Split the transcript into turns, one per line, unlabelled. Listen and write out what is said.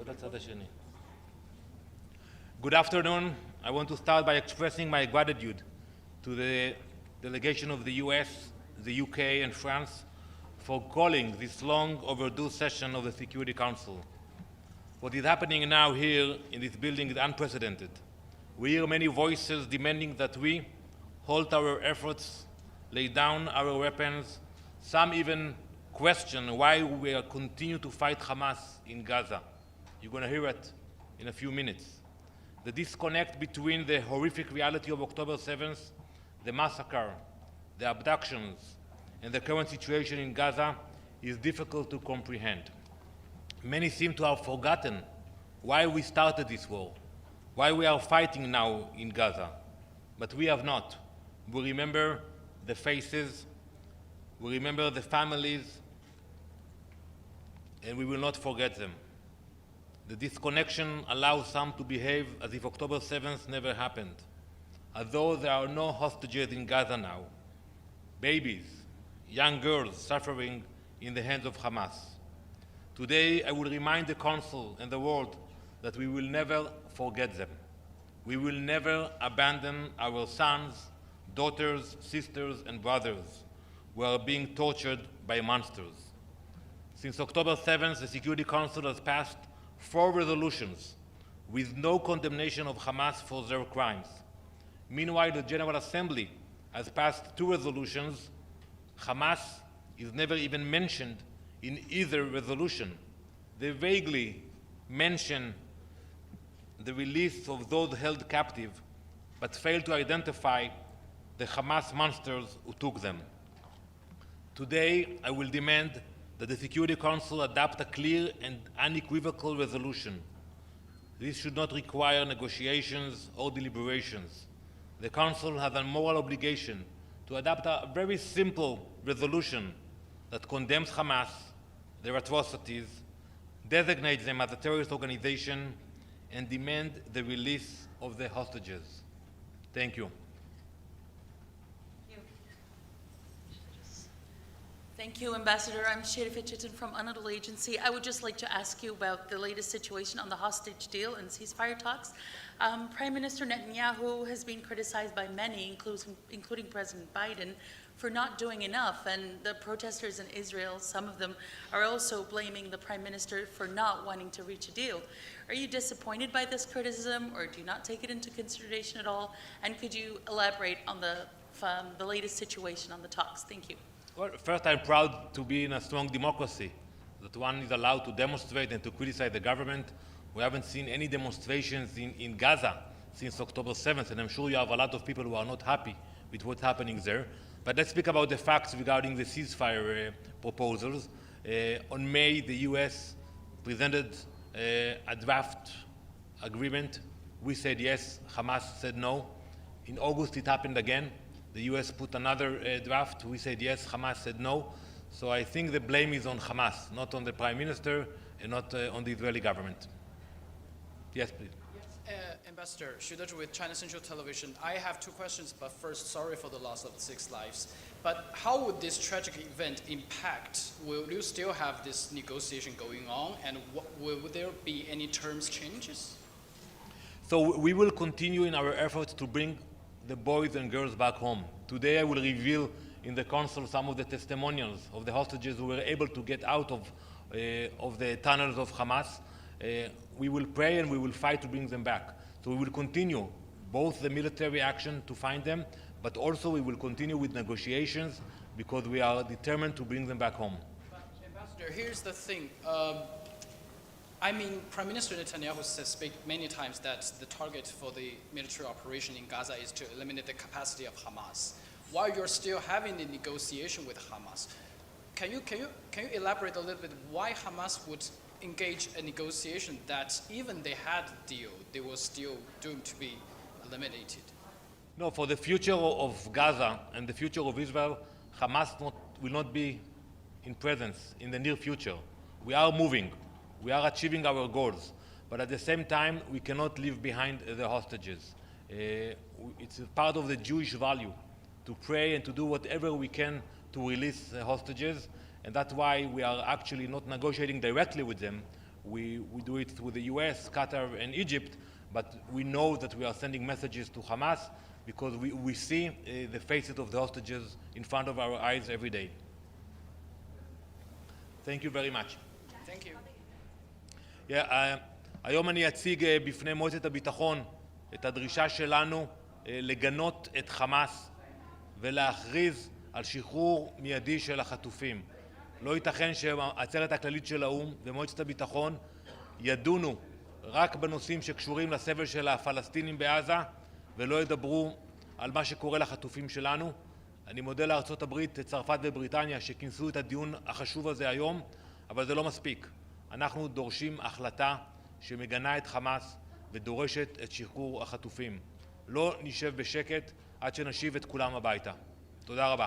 Good afternoon. I want to start by expressing my gratitude to the delegation of the US, the UK, and France for calling this long overdue session of the Security Council. What is happening now here in this building is unprecedented. We hear many voices demanding that we halt our efforts, lay down our weapons. Some even question why we continue to fight Hamas in Gaza. You're going to hear it in a few minutes. The disconnect between the horrific reality of October 7th, the massacre, the abductions, and the current situation in Gaza is difficult to comprehend. Many seem to have forgotten why we started this war, why we are fighting now in Gaza. But we have not. We remember the faces, we remember the families, and we will not forget them. The disconnection allows some to behave as if October 7th never happened, as though there are no hostages in Gaza now. Babies, young girls suffering in the hands of Hamas. Today, I will remind the Council and the world that we will never forget them. We will never abandon our sons, daughters, sisters, and brothers who are being tortured by monsters. Since October 7th, the Security Council has passed 4 resolutions with no condemnation of Hamas for their crimes. Meanwhile, the General Assembly has passed 2 resolutions. Hamas is never even mentioned in either resolution. They vaguely mention the release of those held captive, but fail to identify the Hamas monsters who took them. Today, I will demand that the Security Council adopt a clear and unequivocal resolution. This should not require negotiations or deliberations. The Council has a moral obligation to adopt a very simple resolution that condemns Hamas, their atrocities, designates them as a terrorist organization, and demand the release of the hostages. Thank you.
Thank you, Ambassador. I'm Shada Fitcherton from Anadolu Agency. I would just like to ask you about the latest situation on the hostage deal and ceasefire talks. Prime Minister Netanyahu has been criticized by many, including President Biden, for not doing enough, and the protesters in Israel, some of them, are also blaming the Prime Minister for not wanting to reach a deal. Are you disappointed by this criticism, or do you not take it into consideration at all? And could you elaborate on the latest situation on the talks? Thank you.
Well, first, I'm proud to be in a strong democracy, that one is allowed to demonstrate and to criticize the government. We haven't seen any demonstrations in Gaza since October 7th, and I'm sure you have a lot of people who are not happy with what's happening there. But let's speak about the facts regarding the ceasefire proposals. On May, the US presented a draft agreement. We said yes, Hamas said no. In August, it happened again. The US put another draft. We said yes, Hamas said no. So I think the blame is on Hamas, not on the Prime Minister and not on the Israeli government. Yes, please.
Yes, Ambassador, Shudaj with China Central Television. I have 2 questions, but first, sorry for the loss of 6 lives. But how would this tragic event impact? Will you still have this negotiation going on, and will there be any terms changes?
So we will continue in our efforts to bring the boys and girls back home. Today I will reveal in the Council some of the testimonials of the hostages who were able to get out of the tunnels of Hamas. We will pray and we will fight to bring them back. So we will continue both the military action to find them, but also we will continue with negotiations because we are determined to bring them back home.
But Ambassador, here's the thing. I mean, Prime Minister Netanyahu has spoken many times that the target for the military operation in Gaza is to eliminate the capacity of Hamas. While you're still having the negotiation with Hamas, can you elaborate a little bit why Hamas would engage a negotiation that even they had a deal, they were still doomed to be eliminated?
No, for the future of Gaza and the future of Israel, Hamas will not be in presence in the near future. We are moving. We are achieving our goals. But at the same time, we cannot leave behind the hostages. It's part of the Jewish value to pray and to do whatever we can to release the hostages. And that's why we are actually not negotiating directly with them. We do it through the US, Qatar, and Egypt, but we know that we are sending messages to Hamas because we see the faces of the hostages in front of our eyes every day. Thank you very much.
Thank you.
היום אני אציג בפני מועצת הביטחון את הדרישה שלנו לגנות את חמאס ולהכריז על שחרור מיידי של החטופים. לא ייתכן שהעצרת הכללית של האו"ם ומועצת הביטחון ידונו רק בנושאים שקשורים לסבל של הפלסטינים בעזה ולא ידברו על מה שקורה לחטופים שלנו. אני מודה לארצות הברית, צרפת ובריטניה שכינסו את הדיון החשוב הזה היום, אבל זה לא מספיק. אנחנו דורשים החלטה שמגנה את חמאס ודורשת את שחרור החטופים. לא נשב בשקט עד שנשיב את כולם הביתה. תודה רבה.